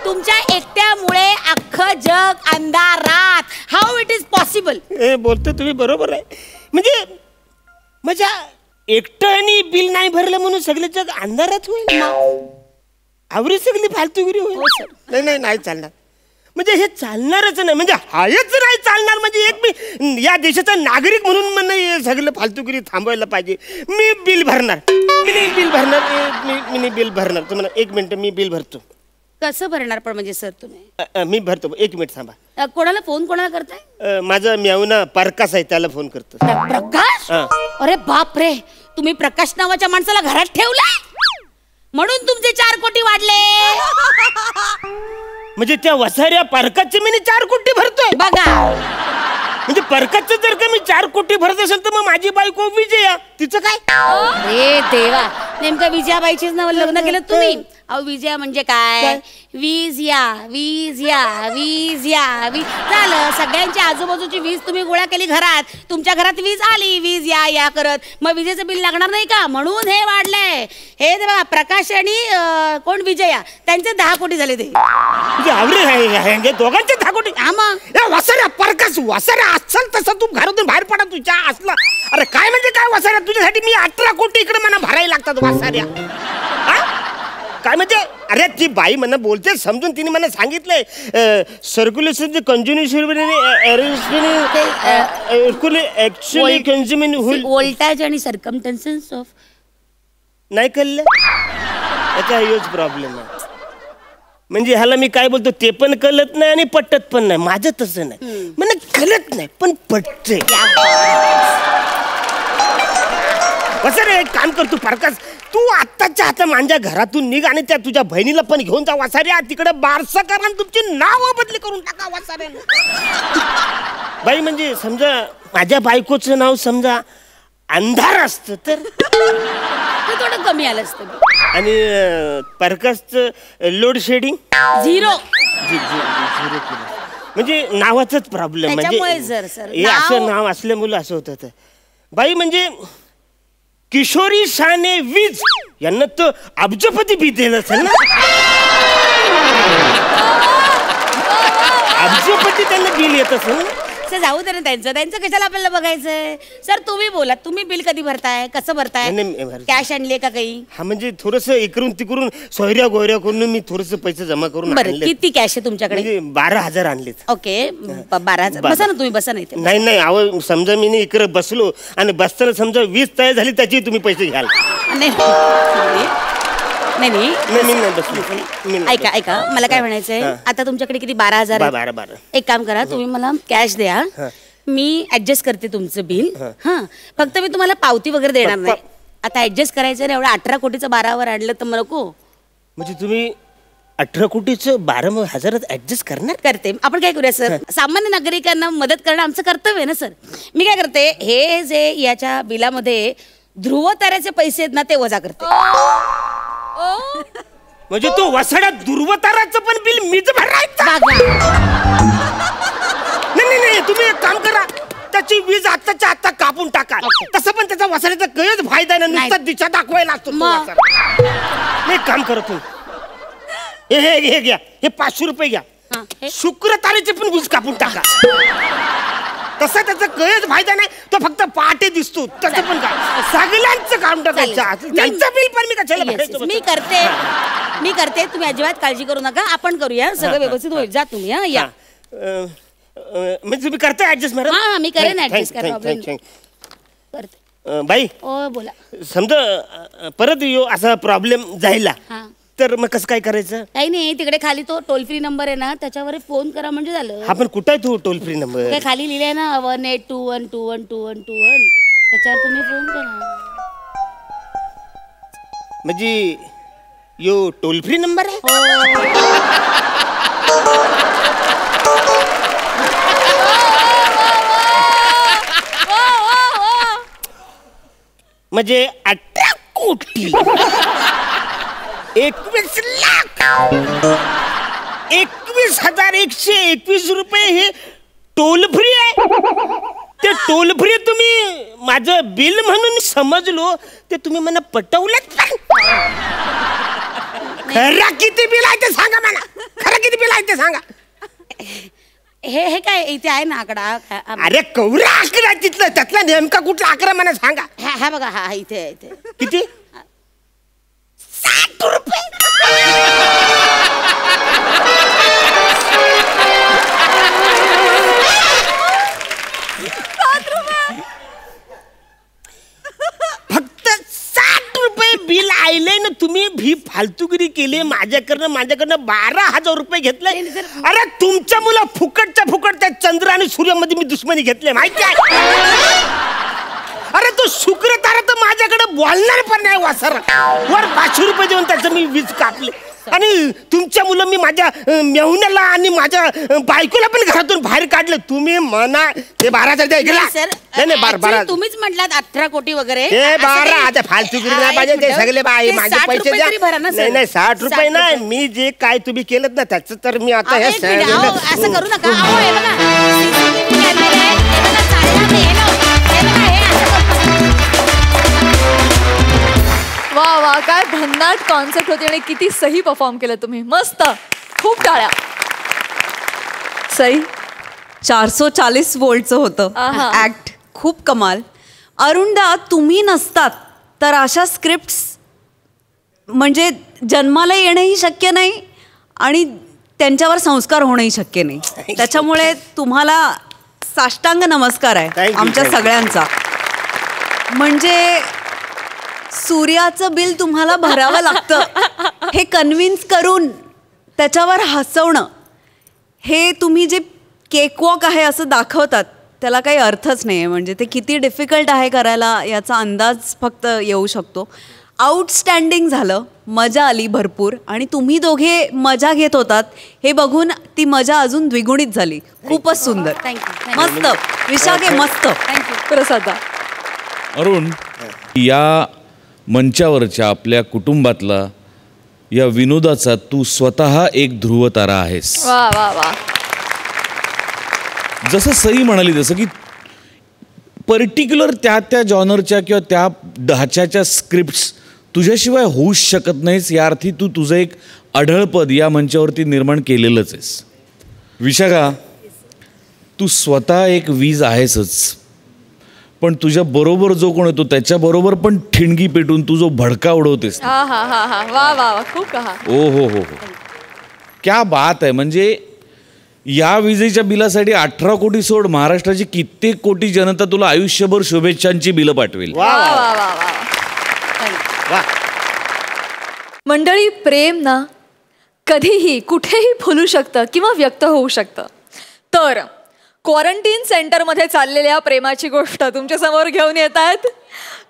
तुमच्या एकट्यामुळे अख्खं जग अंधारात हाऊ इट इज पॉसिबल हे बोलतो तुम्ही बरोबर आहे म्हणजे माझ्या एकट्याने बिल नाही भरलं म्हणून सगळे जग अंधारात होईल आवरी सगळी फालतूगिरी होईल नाही नाही नाही चालणार म्हणजे हे चालणारच नाही म्हणजे हायच नाही चालणार म्हणजे एक मी या देशाचा नागरिक म्हणून मला हे सगळं फालतूगिरी थांबवायला पाहिजे मी बिल भरणार मी बिल भरणार मी बिल भरणार तुम्हाला एक मिनिट मी बिल भरतो कसं भरणार पण म्हणजे सर तुम्ही मी भरतो एक मिनिट थांबा कोणाला फोन कोणाला करताय माझा मेवना प्रकाश आहे त्याला फोन करतो प्रकाश अरे बाप रे तुम्ही प्रकाश नावाच्या माणसाला घरात ठेवलाय म्हणून तुमचे 4 कोटी वाढले म्हणजे त्या वसाऱ्या परकाचे मी 4 कोटी भरतोय बघा म्हणजे परकाचं जर का मी 4 कोटी भरत असेल तर मग माझी बायको विजया तिचं काय अरे देवा नेमका विजयाबाईचीच नाव लग्न केलं तुम्ही अहो विजया म्हणजे काय वीज या वीज या वीज या वीज झालं सगळ्यांच्या आजूबाजूची वीज तुम्ही गोळा केली घरात तुमच्या घरात वीज आली वीज या या करत मग विजेचं बिल लागणार नाही का म्हणून हे वाढलंय हे बघा प्रकाश आणि कोण विजया त्यांचे 10 कोटी झाले ते म्हणजे दोघांचे 10 कोटी हा मग वसाऱ्या परकाश वसाऱ्या असल तसं तू घरातून बाहेर पडा तुझ्या असला अरे काय म्हणजे काय वसाऱ्या तुझ्यासाठी मी 18 कोटी इकडे मला भरायला लागतात वसाऱ्या काय म्हणजे अरे ती बाई मला बोलते समजून तिने मला सांगितलंय सर्क्युलेशन ऍक्च्युअली कन्झ्युमिंग होईल वोल्टेज आणि सर्कमस्टन्सेस ऑफ नाही कळलं याचा ह्योच प्रॉब्लेम आहे म्हणजे ह्याला मी काय बोलतो ते पण कळत नाही आणि पटत पण नाही माझं तसं नाही मला कळत नाही पण पटते कसं रे एक काम करतो प्रकाश तू आत्ताच्या आता माझ्या घरातून निघ आणि त्या तुझ्या बहिणीला पण घेऊन जा वासाऱ्या तिकडे बारसा करा आणि तुमची नावं बदली करून टाका वासाऱ्याला बाई म्हणजे समजा माझ्या बायकोचं नाव समजा अंधार असतं तर थोडं कमी आलं असतं आणि प्रकाशचं लोड शेडिंग 0 म्हणजे नावाचाच प्रॉब्लेम म्हणजे हे असं नाव असल्यामुळे असं होतं बाई म्हणजे किशोरी शाने वीज यांना तर अब्जपती बी दिलं असेल ना अब्जपती त्यांना बिल येत असेल ना सर जाऊ दे ना त्यांचं कशाला आपल्याला बघायचंय सर तुम्ही बोला तुम्ही बिल कधी भरताय कसं भरताय कॅश आणले का काही हा म्हणजे थोडस इकडून तिकडून सोयऱ्या गोयऱ्या करून मी थोडस पैसे जमा करून बरं किती कॅश आहे तुमच्याकडे 12,000 आणलेत ओके 12,000 बसा ना तुम्ही बसा नाही नाही अहो समजा मी इकडे बसलो आणि बसताना समजा 20 तयार झाली त्याची तुम्ही पैसे घ्याल नाही बसलो. ऐका ऐका मला काय म्हणायचंय, आता तुमच्याकडे किती 12,000 आहे? 12. एक काम करा, तुम्ही मला कॅश द्या, मी ऍडजस्ट करते तुमचं बिल. हा, फक्त मी तुम्हाला पावती वगैरे देणार नाही. आता ऍडजस्ट करायचं ना, एवढा 18 कोटीचं 12वर आणलं तर नको. म्हणजे तुम्ही 18 कोटीचं 12,000 ऍडजस्ट करणार? करते. आपण काय करूया सर, सामान्य नागरिकांना मदत करणं आमचं कर्तव्य आहे ना सर. मी काय करते, हे जे याच्या बिलामध्ये ध्रुव ताऱ्याचे पैसे आहेत ना, ते वजा करते. म्हणजे तो वसाडा ध्रुवताराचं पण बिल मीच भरायचं? नाही, तुम्ही एक काम करा, त्याची वीज आत्ताच्या आत्ता कापून टाका. तसं पण त्याचा वसाड्याचा काहीच फायदा नाही, नुसता दिशा दाखवायला असतो. नाही, काम करा तुम्ही, हे घ्या, हे 500 रुपये घ्या. शुक्र तारेची पण वीज कापून टाका. तसा त्याचा काहीच फायदा नाही, तो फक्त पहाटे दिसतो. तसं पण काय, सगळ्यांचं काम टाकायचं. त्यांचं बिल पण मी कशाला भरायचं? मी करते, तुम्ही अजिबात काळजी करू नका. आपण करूया, सगळं व्यवस्थित होईल. जा तुम्ही. या म्हणजे तुम्ही करता ऍडजस्ट? हा, मी करेन ऍडजस्ट. करते. बाई, बोला. समजा परत असा प्रॉब्लेम जायला तर मग कसं काय करायचं? काही नाही, तिकडे खाली तो टोल फ्री नंबर आहे ना, त्याच्यावर फोन करा म्हणजे झालं. हा, पण कुठं आहे तो टोल फ्री नंबर? काय खाली लिहिलंय ना, 1821212121. त्याच्यावर तुम्ही फोन करा. म्हणजे यो टोल फ्री नंबर आहे? म्हणजे 18 कोटी 21 लाख 21,121 रुपये हे टोल फ्री आहे. ते टोल फ्री तुम्ही माझं बिल म्हणून समजलो, ते तुम्ही मला पटवलं. खरं किती बिल आहे ते सांगा मला. खरं किती बिल आहे ते सांगा. हे काय इथे आहे ना आकडा? अरे कवरा आकडा तिथलं, त्यातला नेमका कुठला आकडा मला सांगा. हा बघा, हा इथे किती? 60 रुपये. फक्त 60 रुपये बिल आले ना. तुम्ही भी फालतूगिरी केली माझ्याकडनं 12,000 रुपये घेतले. अरे तुमच्या मुलं फुकटच्या त्या चंद्र आणि सूर्यामध्ये मी दुश्मनी घेतले माहिती आहे. अरे तो शुक्र तारा तर माझ्याकडे बोलणार पण नाही. वासर वर 500 रुपये देऊन त्याचं मी वीज कापले. आणि तुमच्या मुलं मी माझ्या मेहुण्याला आणि माझ्या बायकोला पण घरातून बाहेर काढले. तुम्ही म्हणा ते 12,000 द्या. नाही 12 तुम्हीच म्हटलात 18 कोटी वगैरे. ते 12 आता फालतूगिरी नाही पाहिजे. ते सगळे बाई माझे पैसे द्या. नाही 60 रुपये नाही. मी जे काय तुम्ही केलं ना त्याचं तर मी आता हे असं करू नका. वा वा, काय भन्नाट कॉन्सेप्ट होती आणि किती सही परफॉर्म केलं तुम्ही. मस्त, खूप टाळ्या. सई 440 वोल्टचं होतं ऍक्ट, खूप कमाल. अरुणदा, तुम्ही नसतात तर अशा स्क्रिप्ट्स म्हणजे जन्माला येणंही शक्य नाही आणि त्यांच्यावर संस्कार होणंही शक्य नाही. त्याच्यामुळे तुम्हाला साष्टांग नमस्कार आहे आमच्या सगळ्यांचा. म्हणजे सूर्याचं बिल तुम्हाला भरावं लागतं हे कन्व्हिन्स करून त्याच्यावर हसवणं, हे तुम्ही जे केकवॉक आहे असं दाखवतात त्याला काही अर्थच नाही आहे. म्हणजे ते किती डिफिकल्ट आहे करायला याचा अंदाज फक्त येऊ शकतो. आउटस्टँडिंग झालं, मजा आली भरपूर. आणि तुम्ही दोघे मजा घेत होतात हे बघून ती मजा अजून द्विगुणित झाली. खूपच सुंदर, मस्त. विशाखे मस्त. प्रसादा. अरुण, या मंचावरच्या आपल्या कुटुंबातला या विनोदाचा तू स्वतः एक ध्रुवतारा आहेस. वा वा वा. जसं सई म्हणाली तसं की पर्टिक्युलर त्या जॉनरच्या किंवा त्या ढाच्याच्या स्क्रिप्ट्स तुझ्याशिवाय होऊच शकत नाहीस. या अर्थी तू तुझं एक आढळपद या मंचावरती निर्माण केलेलंच आहेस. विशाखा, तू स्वतः एक वीज आहेसच, पण तुझ्या बरोबर जो कोण येतो त्याच्याबरोबर पण ठिणगी पेटून तू जो भडका उडवतेस. हा हा हा हा, वा वा वा, खूप कहा. ओ हो हो हो, क्या बात आहे. म्हणजे या विजेच्या बिलासाठी 18 कोटी सोड, महाराष्ट्राची कित्येक कोटी जनता तुला आयुष्यभर शुभेच्छांची बिलं पाठवेल. वा वा वा वा. मंडळी, प्रेम ना कधीही कुठेही फुलू शकतं किंवा व्यक्त होऊ शकतं. तर क्वारंटीन सेंटरमध्ये चाललेल्या प्रेमाची गोष्ट तुमच्या समोर घेऊन येत आहेत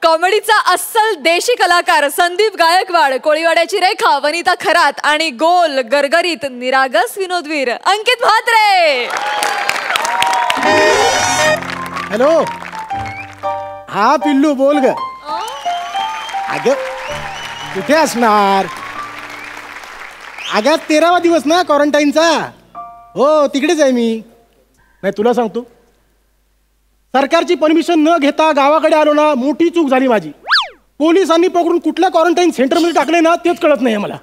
कॉमेडीचा अस्सल देशी कलाकार संदीप गायकवाड, कोळीवाड्याची रेखा वनिता खरात आणि गोल गरगरीत निरागस विनोदवीर अंकित म्हात्रे. हॅलो, हा पिल्लू बोल ग. अगं कुठे असणार? अगं 13वा दिवस ना क्वारंटाईनचा. हो तिकडेच आहे मी. नाही तुला सांगतो, सरकारची परमिशन न घेता गावाकडे आलो ना, मोठी चूक झाली माझी. पोलिसांनी पकडून कुठल्या क्वारंटाईन सेंटरमध्ये टाकले ना तेच कळत नाही मला.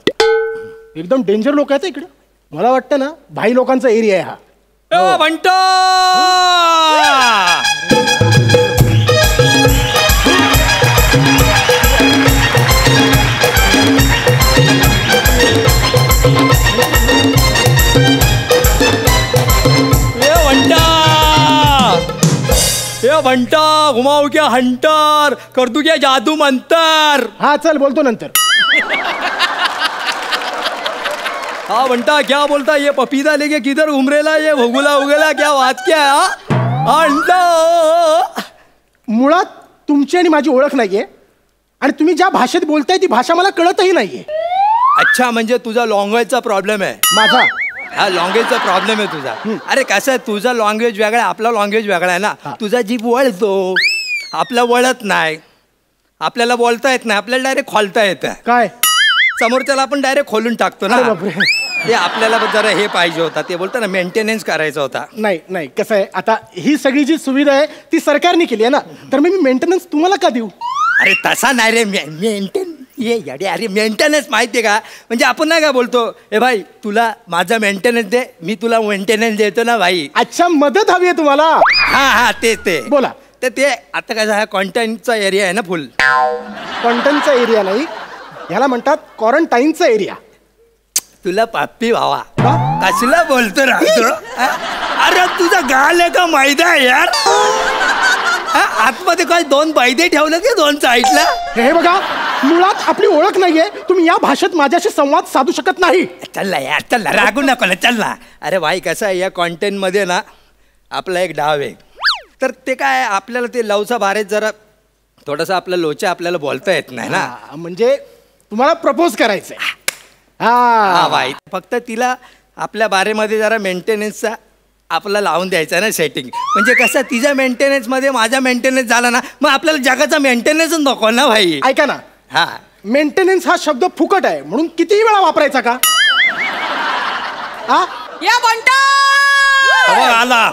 एकदम डेंजर लोक आहेत इकडे. मला वाटतं ना भाई लोकांचा एरिया आहे हा. म्हणतो घंटा घुमाऊ क्या हंटर कर दू क्या जादू मंतर. हा चल बोलतो नंतर. हाँ बंटा क्या बोलता ये पपीता लेके किधर घूम रेला ये भगुला उगला क्या वाच क्या अंडा. मुळात तुमची आणि माझी ओळख नाहीये आणि तुम्ही ज्या भाषेत बोलताय ती भाषा मला कळतही नाहीये. अच्छा म्हणजे तुझा लँग्वेजचा प्रॉब्लेम आहे. माझा हा लँग्वेजचा प्रॉब्लेम आहे तुझा. अरे कसं आहे, तुझा लँग्वेज वेगळा आहे, आपला लँग्वेज वेगळा आहे ना. तुझा जीभ वळतो, आपला वळत नाही. आपल्याला बोलता येत नाही, आपल्याला डायरेक्ट खोलता येतं. काय समोरच्याला आपण डायरेक्ट खोलून टाकतो ना. ते आपल्याला जरा हे पाहिजे होता, ते बोलतो ना मेंटेनन्स करायचा होता. नाही नाही कसं आहे, आता ही सगळी जी सुविधा आहे ती सरकारने केली आहे ना, तर मी मेंटेनन्स तुम्हाला का देऊ? अरे तसा नाही रे, मेंटेन ये याडे. अरे मेंटेनन्स माहिती आहे का, म्हणजे आपण नाही का बोलतो ए भाई तुला माझा मेंटेनन्स दे, मी तुला मेंटेनन्स देतो ना भाई. अच्छा मदत हवी आहे तुम्हाला? हा हा ते बोला. तर ते आता काय झालं, कॉन्टेंटचा एरिया आहे ना फुल. कॉन्टेंटचा एरिया नाही, याला म्हणतात क्वारंटाईनचा एरिया. तुला पाप्पी भावा कसला बोलतो राहतो. अरे तुझा गाल आहे का मैदा यार. आतमध्ये काय 2 बैदे ठेवलं की 2 साईडला. हे बघा, मुळात आपली ओळख नाहीये, तुम्ही या भाषेत माझ्याशी संवाद साधू शकत नाही. चल ना यार, चल ना, रागू नको ना, चल ना. अरे भाई कसं आहे, या कॉन्टेंट मध्ये ना आपला एक डाव आहे. तर ते काय आपल्याला ते लवचा भारेत जरा थोडासा आपला लोचा आपल्याला बोलता येत नाही ना. म्हणजे तुम्हाला प्रपोज करायचंय. हा भाई, फक्त तिला आपल्या बारेमध्ये जरा मेंटेनन्सचा आपला लावून द्यायचा ना सेटिंग. म्हणजे कसं तिच्या मेंटेनन्समध्ये माझा मेंटेनन्स झाला ना, मग आपल्याला जगाचा मेंटेनन्सच नको ना भाई. ऐका ना, हा मेंटेनन्स हा शब्द फुकट आहे म्हणून किती वेळा वापरायचा का? या बंटा आला.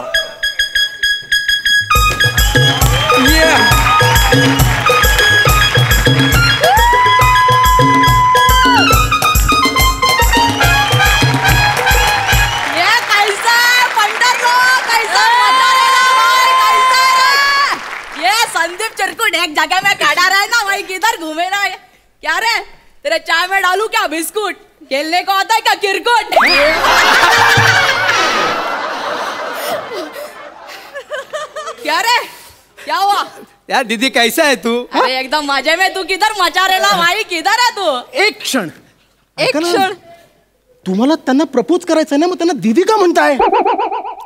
संदीप चिरकुट एक जगह में खड़ा रहा है ना, वही किधर घूमे रहा है. क्या रे, तेरे चाय में डालू क्या बिस्कुट? खेलने को आता है क्या क्रिकेट? क्या रे, क्या हुआ? यार दीदी कैसा है तू? अरे एकदम मजे में. तू किधर मचा रेला भाई, किधर है तू? एक क्षण. तुम्हाला त्यांना प्रपोज करायचं ना, मग त्यांना दीदी का म्हणताय?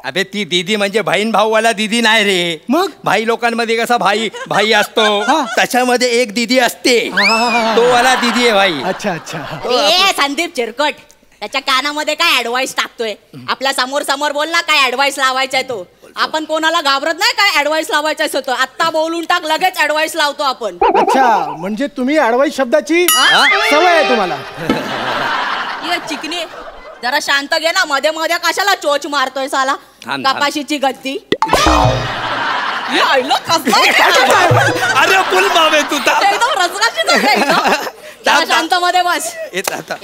अबे ती दीदी म्हणजे बहीण भाऊवाला दीदी नाही रे. मग भाई लोकांमध्ये कसा भाई असतो, त्याच्यामध्ये एक दीदी असते, तो वाला दीदी आहे भाई. अच्छा अच्छा. ए संदीप चिरकट, त्याच्या कानामध्ये काय ऍडवाइस टाकतोय? आपल्या समोर समोर बोल ना, काय ऍडवाइस लावायचाय तो. आपण कोणाला घाबरत नाही, काय ऍडवाइस लावायचा होतो. आत्ता बोलून टाक, लगेच ऍडवाइस लावतो आपण. अच्छा, म्हणजे तुम्ही ऍडवाइस शब्दाची सवय आहे तुम्हाला. ये चिकनी जरा शांत घे ना, मध्ये मध्ये कशाला चोच मारतोय साला. कपाशीची गत्ती. अरे फुल मावे तू एकदम रसराशीच. शांत मध्ये बस.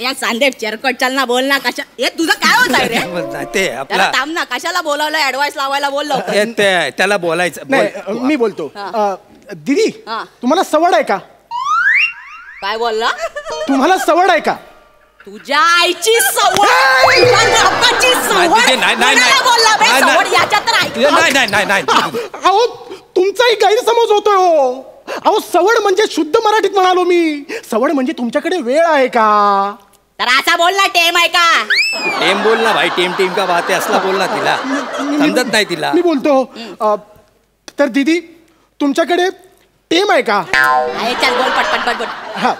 या संदीप चिरकट चल ना, बोल ना. कशा हे तुझं काय होत आहे रे? ते आपला थांब ना, कशाला बोलवलं? ऍडवाइस लावायला बोललो. त्याला बोलायचं. नाही मी बोलतो. दीदी तुम्हाला सवड आहे का? काय बोलला? तुम्हाला सवड आहे का? तुझ्या आईची सवड, अहो तुमचाही गैरसमज होतोय. हो अहो सवड म्हणजे शुद्ध मराठीत म्हणालो मी. सवड म्हणजे तुमच्याकडे वेळ आहे का? तर असा बोल ना, टेम आहे का? टेम बोल ना भाई, टेम टेम का बात आहे असला बोल ना. तिला समजत नाही तिला. मी बोलतो. तर दीदी तुमच्याकडे टेम आहे का? चल बोल पटपट बोल. हा,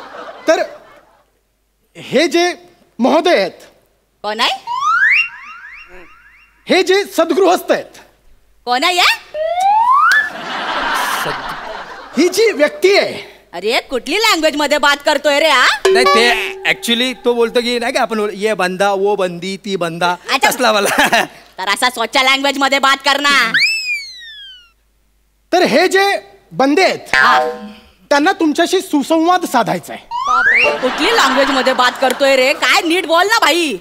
तर हे जे महोदय आहेत, कोण आहे? हे जे सद्गृहस्थ आहेत, कोण आहे? ही जी व्यक्ती आहे, अरे कुठली लँग्वेज मध्ये बात करतोय रे? हा नाही ते ऍक्च्युली तो बोलतो की नाही का आपण ये बंदा वो बंदी ती बंदा अच्छा. असला वाला. तर असा स्वच्छ लँग्वेज मध्ये बात कर ना. तर हे जे बंदे आहेत त्यांना तुमच्याशी सुसंवाद साधायचा आहे. कुठली लँग्वेज मध्ये बात करतोय रे? काय नीट बोल ना भाई.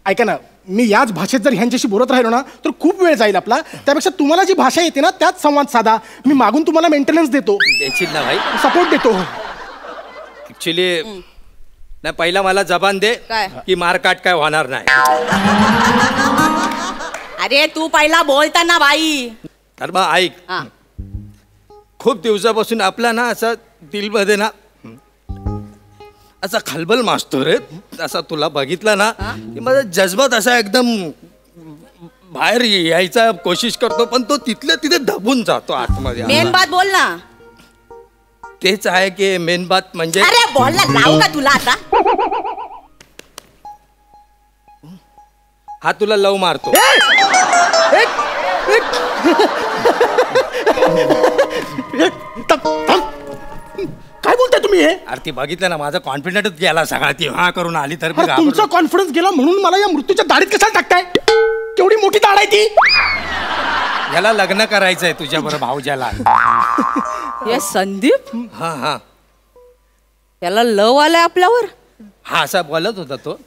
ऐका ना, मी याच भाषेत जर ह्यांच्याशी बोलत राहिलो ना तर खूप वेळ जाईल आपला. त्यापेक्षा तुम्हाला जी भाषा येते ना त्यात संवाद साधा. मी मागून तुम्हाला मेंटेनन्स देतो, देशील ना भाई? सपोर्ट देतो. ऍक्च्युली नाही, पहिला मला जबान दे काय? की मारकाट काय होणार नाही. अरे तू पहिला बोलताना भाई. तर मग ऐक, हा. खूप दिवसापासून आपला ना असं दिलमध्ये ना असा खलबल माजतो रे. असा तुला बघितला ना की माझा जज्बात असा एकदम बाहेर यायचा कोशिश करतो, पण तो तिथल्या तिथे दबून जातो आतमध्ये. मेन बात बोल ना. तेच आहे की मेन बात म्हणजे. अरे बोल ना, लावू का तुला आता? हा तुला लव मारतो. काय बोलताय तुम्ही हे? अरे ती बघितलं ना, माझा कॉन्फिडंटच गेला सगळा. ती हा करून आली तर मी अरे तुमचा घाबरलो. कॉन्फिडन्स गेला म्हणून मला या मृत्यूच्या दाढीत कशाला टाकताय? केवढी मोठी दाढ आहे ती. याला लग्न करायचंय तुझ्या बरोबर भाऊजाला. हे संदीप, हा हा याला लव आलाय आपल्यावर. हा असा बोलत होता तो.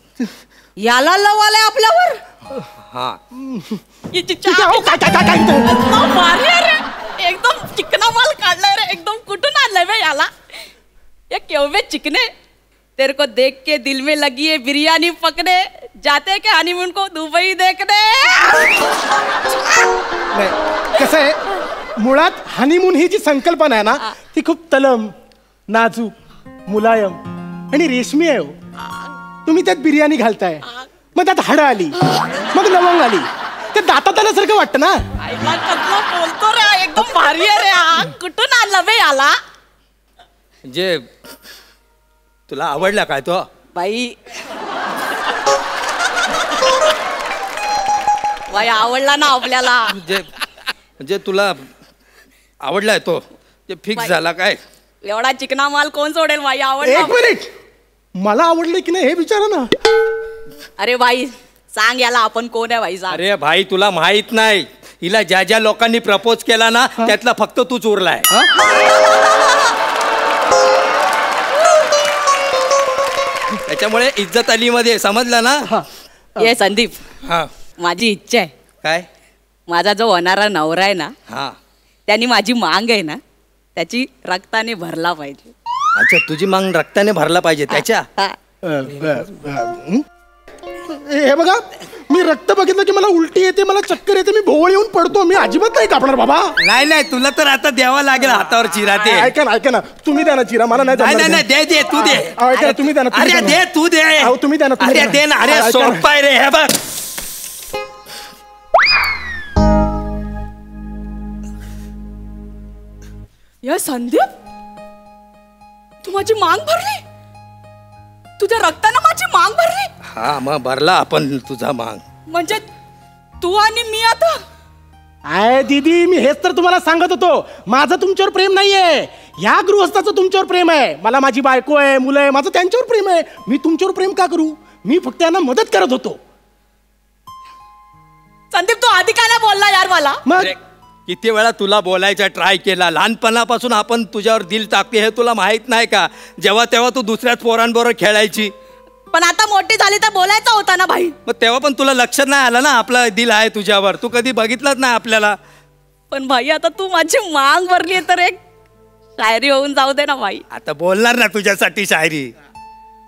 याला लव आलाय आपल्यावर. हा एकदम भारी आहे रे. एकदम चिकना माल काढलाय रे. एकदम कुठून आणलाय बे याला? ये केवढे चिकने. तेरे को देख के दिल में लगी है बिरयानी पकने. जाते के हनीमून को दुबई देखने. नाही, कसं आहे, मुळात हनीमून ही जी संकल्पना आहे ना ती खूप तलम, नाजूक, मुलायम आणि रेशमी आहे. तुम्ही त्यात बिर्याणी घालताय, मग त्यात हाडं आली, मग लवंग आली, ते दातात आल्यासारखं वाटतं ना. आईला कसला बोलतो रे. एकदम भारी आहे रे. हा कुठून आणला बे याला? म्हणजे तुला आवडला काय तो? बाई बाई आवडला ना आपल्याला. म्हणजे तुला आवडलाय तो? ते फिक्स झाला काय? एवढा चिकना माल कोण सोडेल बाई? आवडला. एक मिनिट, मला आवडलं की नाही हे विचारा ना. अरे बाई सांग याला आपण कोण आहे बाई? सांग. अरे भाई तुला माहित नाही, हिला ज्या ज्या लोकांनी प्रपोज केला ना त्यातला फक्त तूच उरलाय. त्याच्यामुळे इज्जत अली मध्ये समजलं ना. ये संदीप, हा माझी इच्छा आहे, काय? माझा जो होणारा नवरा आहे ना हा त्यांनी माझी मांग आहे ना त्याची रक्ताने भरला पाहिजे. अच्छा, तुझी मांग रक्ताने भरला पाहिजे त्याच्या. हा. हे बघा, मी रक्त बघितलं की मला उलटी येते, मला चक्कर येते, मी भोवळ येऊन पडतो. मी अजिबात नाही कापणार बाबा. नाही नाही, तुला तर आता द्यावा लागेल हातावर चिरा. ते ऐका ना, तुम्ही द्या ना चिरा, मला नाही नाही जमणार. नाही, दे दे तू दे. ऐका ना, तुम्ही द्या ना. अरे दे तू दे. अहो, तुम्ही द्या ना, तुम्ही अरे द्या दे ना. ना. अरे ऐका ना. सोपं आहे रे हे बघ. या संदीप, तू माझी मांग भरली. तुझ्या रक्तानं माझी मांग भरली. हा मग भरला आपण तुझा मांग. म्हणजे तू आणि मी आता. आय दीदी, मी हेच तर तुम्हाला सांगत होतो. माझं तुमच्यावर प्रेम नाहीये, या गृहस्थाचं तुमच्यावर प्रेम आहे. मला माझी बायको आहे, मुलं आहे, माझं त्यांच्यावर प्रेम आहे. मी तुमच्यावर प्रेम का करू? मी फक्त यांना मदत करत होतो. संदीप तू आधी काय नाही बोलला यार मला? मग अरे, किती वेळा तुला बोलायचा ट्राय केला. लहानपणापासून आपण तुझ्यावर दिल टाकते हे तुला माहित नाही का? जेव्हा तेव्हा तू दुसऱ्याच पोरांबरोबर खेळायची. पण आता मोठी झाली तर बोलायचा होता ना भाई. मग तेव्हा पण तुला लक्षात नाही आलं ना आपला दिल आहे तुझ्यावर. तू कधी बघितलंच नाही आपल्याला. पण भाई आता तू माझी मांग भरली आहे तर एक शायरी होऊन जाऊ दे ना भाई. आता बोलणार ना तुझ्यासाठी शायरी.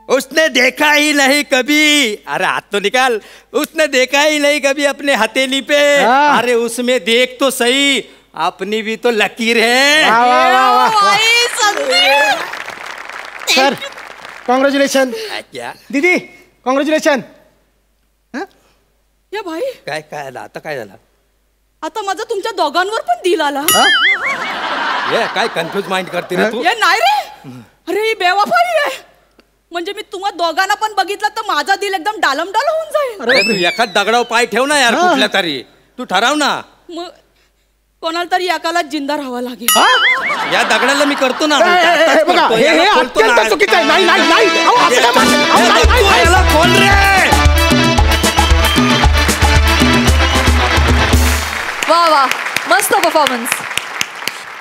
उसने देखा ही नहीं कभी, अरे हाथ तो निकाल. उसने देखा ही नहीं कभी अपने हथेली पे, अरे उसमें देख तो सही आपनी भी तो लकीर है. वा, वा, वा, वा, वा. Sir congratulation. क्या दीदी कॉंग्रॅच्युलेशन. या भाई काय काय झालं आता? काय झालं? आता माझा तुमच्या दोघांवर पण दिल आला. ये काय कन्फ्युज माइंड करते रे तू? ये नाही रे, अरे ही बेवफाई आहे. म्हणजे मी तुम्हा दोघांना पण बघितलं तर माझा दिल एकदम डालमडाल होऊन जाईल. अरे तू एखाद दगडावर पाय ठेव ना यार, कुठल्या तरी तू ठराव ना. मग कोणाला तरी एकाला जिंदा राहावं लागेल. या दगडाला मी करतो ना. बघा हे अत्यंत चुकीचं आहे. नाही नाही नाही अहो, असं काय म्हणता? अहो, नाही, नाही, नाही. याला खोल रे. वा वा, मस्त परफॉर्मन्स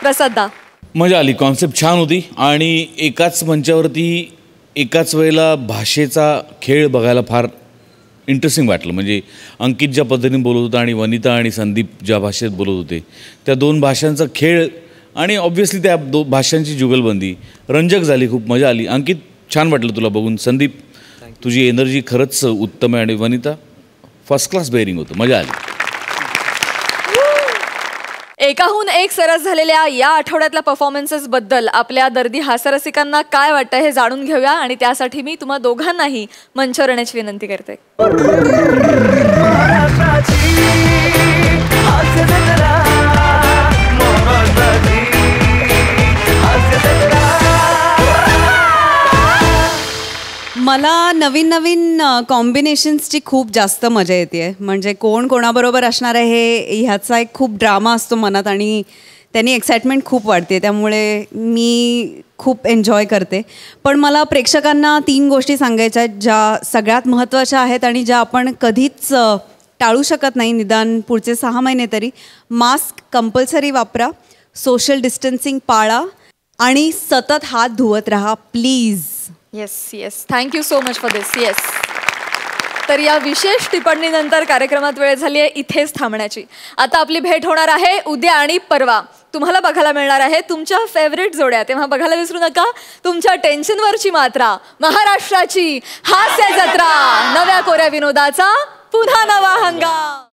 प्रसादा. मजा आली, कॉन्सेप्ट छान होती आणि एकाच मंचावरती एकाच वेळेला भाषेचा खेळ बघायला फार इंटरेस्टिंग वाटलं. म्हणजे अंकित ज्या पद्धतीने बोलत होता आणि वनिता आणि संदीप ज्या भाषेत बोलत होते त्या दोन भाषांचा खेळ आणि ऑब्व्हियसली त्या भाषांची जुगलबंदी रंजक झाली, खूप मजा आली. अंकित छान वाटलं तुला बघून. संदीप तुझी एनर्जी खरंच उत्तम आहे आणि वनिता फर्स्ट क्लास बेअरिंग होतं, मजा आली. एकाहून एक सरस झालेल्या या आठवड्यातल्या परफॉर्मन्सेस बद्दल आपल्या दर्दी हास्यरसिकांना काय वाटतं हे जाणून घेऊया आणि त्यासाठी मी तुम्हा दोघांनाही मंचावर येण्याची विनंती करते. मला नवीन नवीन कॉम्बिनेशन्सची खूप जास्त मजा येते. म्हणजे कोण कोणाबरोबर असणार आहे हे ह्याचा एक खूप ड्रामा असतो मनात आणि त्यांनी एक्साइटमेंट खूप वाढते. त्यामुळे मी खूप एन्जॉय करते. पण मला प्रेक्षकांना 3 गोष्टी सांगायच्या आहेत ज्या सगळ्यात महत्त्वाच्या आहेत आणि ज्या आपण कधीच टाळू शकत नाही, निदान पुढचे 6 महिने तरी. मास्क कंपल्सरी वापरा, सोशल डिस्टन्सिंग पाळा आणि सतत हात धुवत राहा please. Yes yes, thank you so much for this. Yes, तर या विशेष टिप्पणीनंतर कार्यक्रमात वेळ झाली आहे इथेच थांबण्याची. आता आपली भेट होणार आहे उद्या आणि परवा. तुम्हाला बघायला मिळणार आहे तुमच्या फेवरेट जोड्या. तेव्हा बघायला विसरू नका तुमच्या टेन्शनवरची मात्रा, महाराष्ट्राची हास्य जत्रा, नव्या कोऱ्या विनोदाचा पुन्हा नवा हंगाम.